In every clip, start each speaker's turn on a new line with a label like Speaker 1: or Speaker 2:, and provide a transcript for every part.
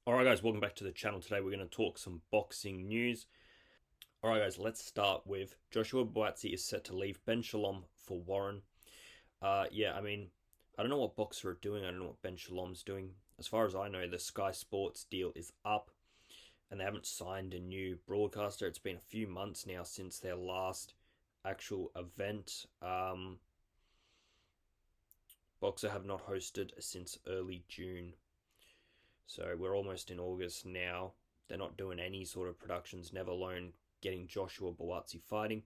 Speaker 1: Alright guys, welcome back to the channel. Today we're going to talk some boxing news. Alright guys, let's start with Joshua Buatsi is set to leave Ben Shalom for Warren. I don't know what Boxer are doing. I don't know what Ben Shalom's doing. As far as I know, the Sky Sports deal is up and they haven't signed a new broadcaster. It's been a few months now since their last actual event. Boxer have not hosted since early June. So we're almost in August now. They're not doing any sort of productions, never alone getting Joshua Buatsi fighting.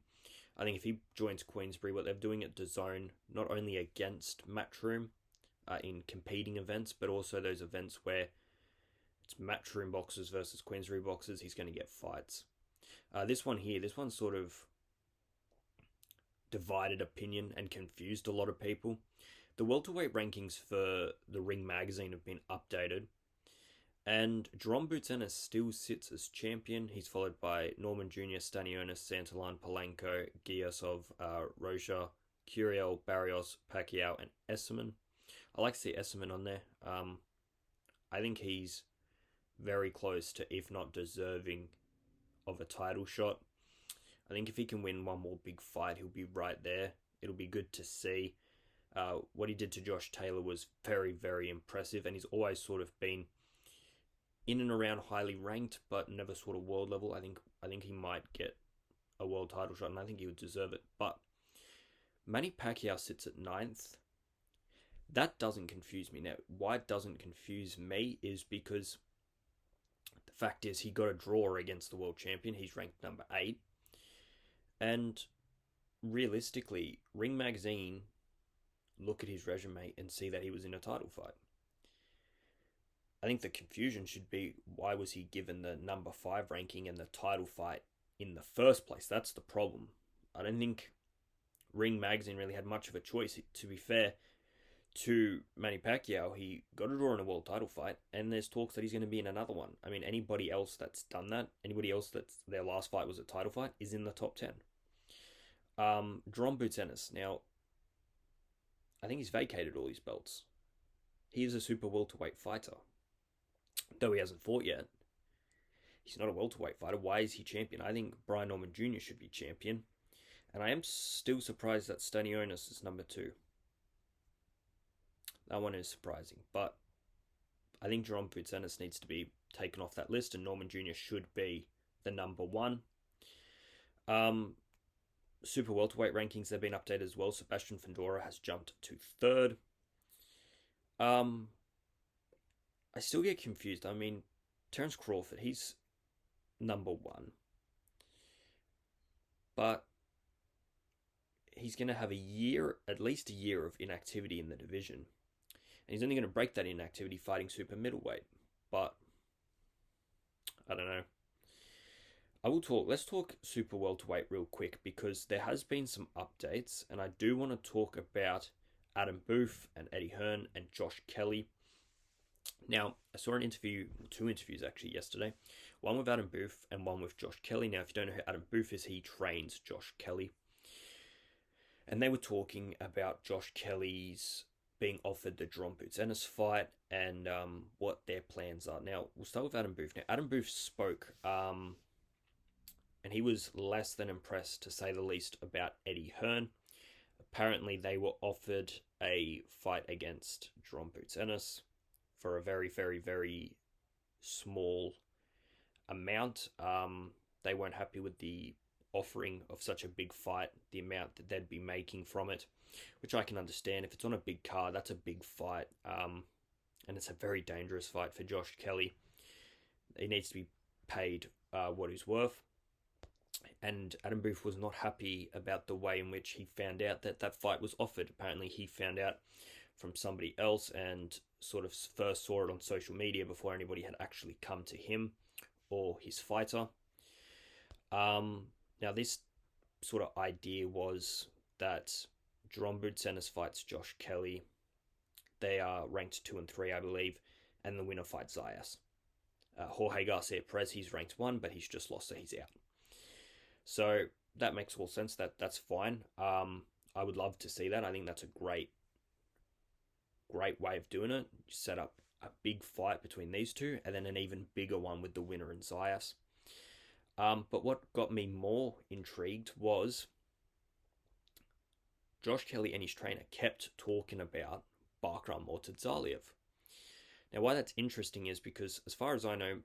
Speaker 1: I think if he joins Queensbury, what they're doing at DAZN, not only against Matchroom in competing events, but also those events where it's Matchroom boxers versus Queensbury boxers, he's going to get fights. This one sort of divided opinion and confused a lot of people. The welterweight rankings for the Ring magazine have been updated, and Jerome Boutenis still sits as champion. He's followed by Norman Jr., Stanionis, Santillan, Polanco, Giasov, Roja, Curiel, Barrios, Pacquiao, and Esserman. I like to see Esserman on there. I think he's very close to, if not deserving, of a title shot. I think if he can win one more big fight, he'll be right there. It'll be good to see. What he did to Josh Taylor was very, very impressive, and he's always sort of been in and around highly ranked, but never sort of world level. I think he might get a world title shot, and I think he would deserve it. But Manny Pacquiao sits at ninth. That doesn't confuse me. Now, why it doesn't confuse me is because the fact is he got a draw against the world champion. He's ranked number 8. And realistically, Ring Magazine look at his resume and see that he was in a title fight. I think the confusion should be, why was he given the number 5 ranking and the title fight in the first place? That's the problem. I don't think Ring Magazine really had much of a choice. To be fair to Manny Pacquiao, he got a draw in a world title fight, and there's talks that he's going to be in another one. I mean, anybody else that's done that, anybody else that's their last fight was a title fight, is in the top 10. Jerome Boutenis. Now, I think he's vacated all his belts. He is a super welterweight fighter. Though he hasn't fought yet, he's not a welterweight fighter. Why is he champion? I think Brian Norman Jr. should be champion. And I am still surprised that Stanionis is number 2. That one is surprising. But I think Jerome Boutenis needs to be taken off that list, and Norman Jr. should be the number 1. Super welterweight rankings have been updated as well. Sebastian Fundora has jumped to 3rd. I still get confused. I mean, Terence Crawford, he's number 1. But he's going to have at least a year of inactivity in the division. And he's only going to break that inactivity fighting super middleweight. But, I don't know. Let's talk super welterweight real quick, because there has been some updates. And I do want to talk about Adam Booth and Eddie Hearn and Josh Kelly. Now, I saw an interview, 2 interviews actually yesterday, one with Adam Booth and one with Josh Kelly. Now, if you don't know who Adam Booth is, he trains Josh Kelly. And they were talking about Josh Kelly's being offered the Jerome Boutenis fight and what their plans are. Now, we'll start with Adam Booth. Now, Adam Booth spoke, and he was less than impressed, to say the least, about Eddie Hearn. Apparently, they were offered a fight against Jerome Boutenis for a very, very, very small amount. They weren't happy with the offering of such a big fight, the amount that they'd be making from it, which I can understand. If it's on a big card, that's a big fight, and it's a very dangerous fight for Josh Kelly. He needs to be paid what he's worth. And Adam Booth was not happy about the way in which he found out that that fight was offered. Apparently, he found out from somebody else and sort of first saw it on social media before anybody had actually come to him or his fighter. Now, this sort of idea was that Jerome Boutenis fights Josh Kelly. They are ranked 2 and 3, I believe, and the winner fights Zayas. Jorge Garcia Perez, he's ranked 1, but he's just lost, so he's out. So that makes all sense. That's fine. I would love to see that. I think that's a great way of doing it. You set up a big fight between these two, and then an even bigger one with the winner in Zayas. But what got me more intrigued was Josh Kelly and his trainer kept talking about Bakhram or Murtazaliev. Now, why that's interesting is because, as far as I know,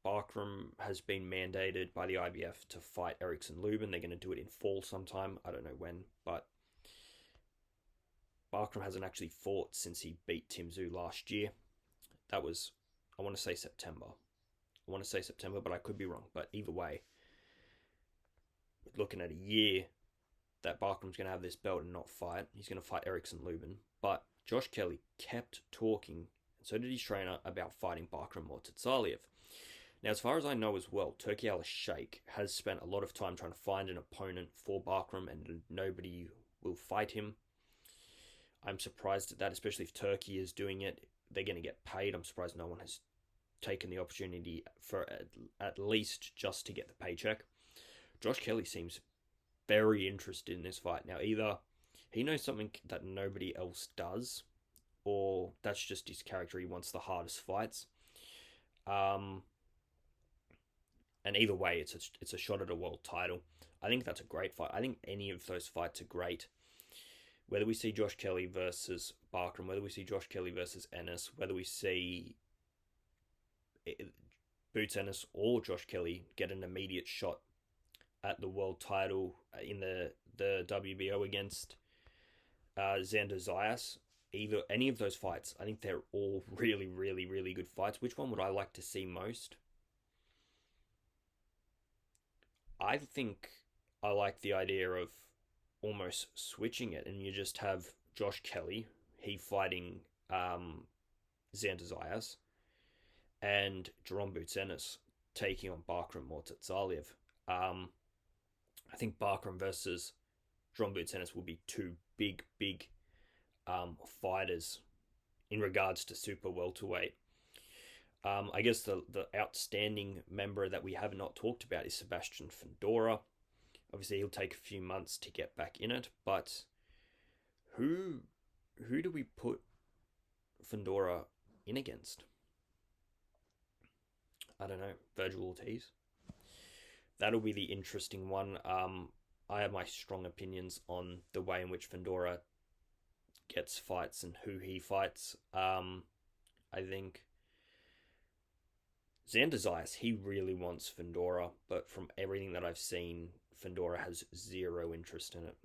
Speaker 1: Bakhram has been mandated by the IBF to fight Erickson Lubin. They're going to do it in fall sometime. I don't know when, but Bakhram hasn't actually fought since he beat Tim Tszyu last year. That was, I want to say September. But I could be wrong. But either way, looking at a year that Bakhram's going to have this belt and not fight. He's going to fight Erickson Lubin. But Josh Kelly kept talking, and so did his trainer, about fighting Bakhram or Murtazaliev. Now, as far as I know as well, Turki Al-Sheikh has spent a lot of time trying to find an opponent for Bakhram, and nobody will fight him. I'm surprised at that, especially if Turkey is doing it. They're going to get paid. I'm surprised no one has taken the opportunity for at least just to get the paycheck. Josh Kelly seems very interested in this fight. Now, either he knows something that nobody else does, or that's just his character. He wants the hardest fights. And either way, it's a shot at a world title. I think that's a great fight. I think any of those fights are great. Whether we see Josh Kelly versus Bakhram, whether we see Josh Kelly versus Ennis, whether we see Boots Ennis or Josh Kelly get an immediate shot at the world title in the WBO against Xander Zayas, any of those fights, I think they're all really, really, really good fights. Which one would I like to see most? I think I like the idea of almost switching it, and you just have Josh Kelly, he fighting Xander Zayas, and Jerome Boots Ennis taking on Bakhram or Murtazaliev. I think Bakhram versus Jerome Boots Ennis will be two big fighters in regards to super welterweight. I guess the outstanding member that we have not talked about is Sebastian Fundora. Obviously, he'll take a few months to get back in it, but who do we put Fundora in against? I don't know. Virgil Ortiz? That'll be the interesting one. I have my strong opinions on the way in which Fundora gets fights and who he fights. I think Xander Zayas, he really wants Fundora, but from everything that I've seen, Fundora has zero interest in it.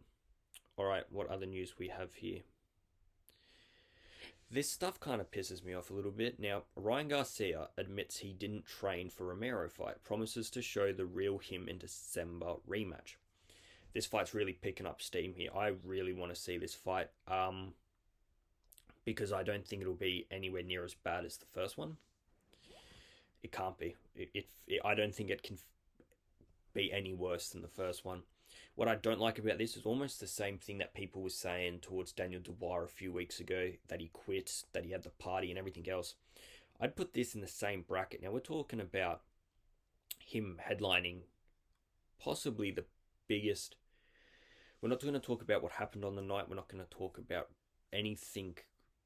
Speaker 1: Alright, what other news we have here? This stuff kind of pisses me off a little bit. Now, Ryan Garcia admits he didn't train for Romero fight, promises to show the real him in December rematch. This fight's really picking up steam here. I really want to see this fight, because I don't think it'll be anywhere near as bad as the first one. It can't be. I don't think it can be any worse than the first one. What I don't like about this is almost the same thing that people were saying towards Daniel Dubois a few weeks ago, that he quit, that he had the party and everything else. I'd put this in the same bracket. Now, we're talking about him headlining possibly the biggest. We're not going to talk about what happened on the night. We're not going to talk about anything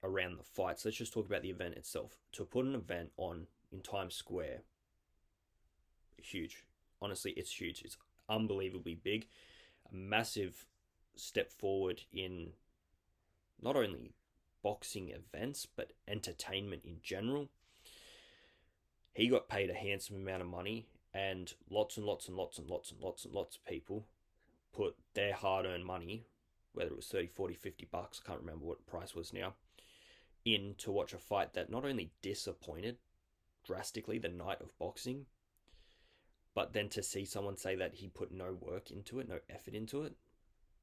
Speaker 1: around the fights. Let's just talk about the event itself. To put an event on in Times Square, huge. Honestly, it's huge. It's unbelievably big. A massive step forward in not only boxing events, but entertainment in general. He got paid a handsome amount of money, and lots of people put their hard-earned money, whether it was 30, 40, 50 bucks, I can't remember what the price was now, in to watch a fight that not only disappointed drastically the night of boxing, but then to see someone say that he put no work into it, no effort into it,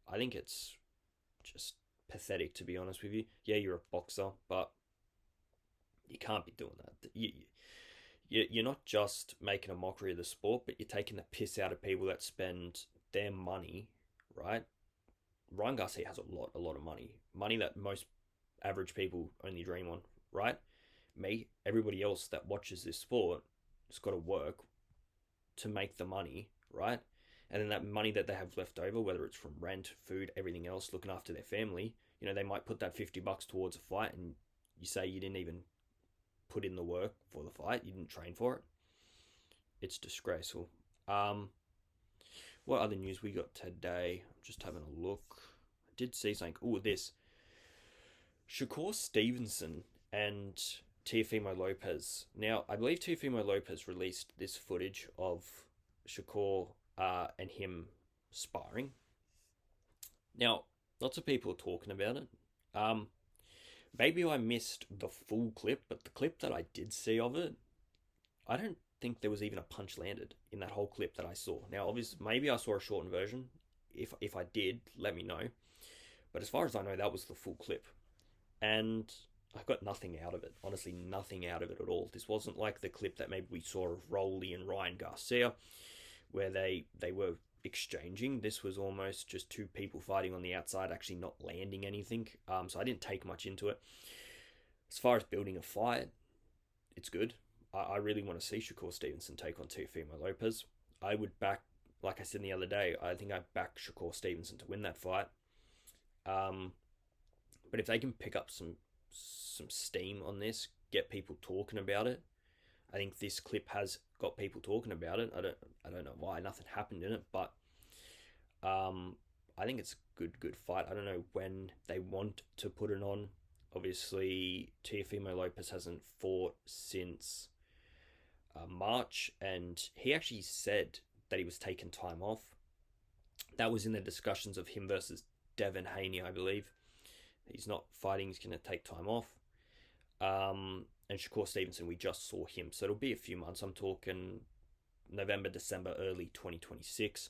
Speaker 1: I think it's just pathetic, to be honest with you. Yeah, you're a boxer, but you can't be doing that. You're not just making a mockery of the sport, but you're taking the piss out of people that spend their money, right? Ryan Garcia has a lot of money. Money that most average people only dream on, right? Me, everybody else that watches this sport has got to work to make the money, right? And then that money that they have left over, whether it's from rent, food, everything else, looking after their family, they might put that 50 bucks towards a fight, and you say you didn't even put in the work for the fight. You didn't train for it. It's disgraceful. What other news we got today? I'm just having a look. I did see something. Oh, this. Shakur Stevenson and Teofimo Lopez. Now, I believe Teofimo Lopez released this footage of Shakur and him sparring. Now, lots of people are talking about it. Maybe I missed the full clip, but the clip that I did see of it, I don't think there was even a punch landed in that whole clip that I saw. Now, obviously, maybe I saw a shortened version. If I did, let me know. But as far as I know, that was the full clip. And I got nothing out of it. Honestly, nothing out of it at all. This wasn't like the clip that maybe we saw of Rolly and Ryan Garcia, where they were exchanging. This was almost just two people fighting on the outside, actually not landing anything. So I didn't take much into it. As far as building a fight, it's good. I really want to see Shakur Stevenson take on Teofimo Lopez. I would back, like I said the other day, I think I back Shakur Stevenson to win that fight. But if they can pick up some steam on this, get people talking about it, I think this clip has got people talking about it. I don't know why nothing happened in it, but I think it's a good fight. I don't know when they want to put it on. Obviously, Teofimo Lopez hasn't fought since March, and he actually said that he was taking time off. That was in the discussions of him versus Devin Haney, I believe. He's not fighting, he's going to take time off. And Shakur Stevenson, we just saw him. So it'll be a few months. I'm talking November, December, early 2026.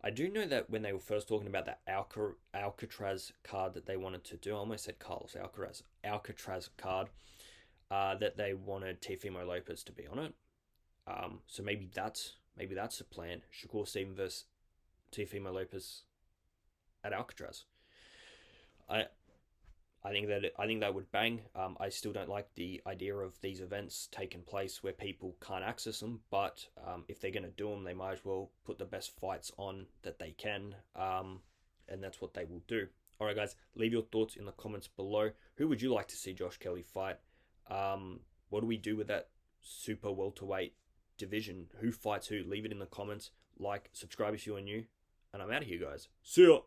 Speaker 1: I do know that when they were first talking about that Alcatraz card that they wanted to do, I almost said Carlos Alcatraz card, that they wanted Teofimo Lopez to be on it. So maybe that's the plan. Shakur Stevenson versus Teofimo Lopez at Alcatraz. I think that would bang. I still don't like the idea of these events taking place where people can't access them, but if they're going to do them, they might as well put the best fights on that they can, and that's what they will do. Alright guys, leave your thoughts in the comments below. Who would you like to see Josh Kelly fight? What do we do with that super welterweight division? Who fights who? Leave it in the comments. Like, subscribe if you are new, and I'm out of here guys. See ya!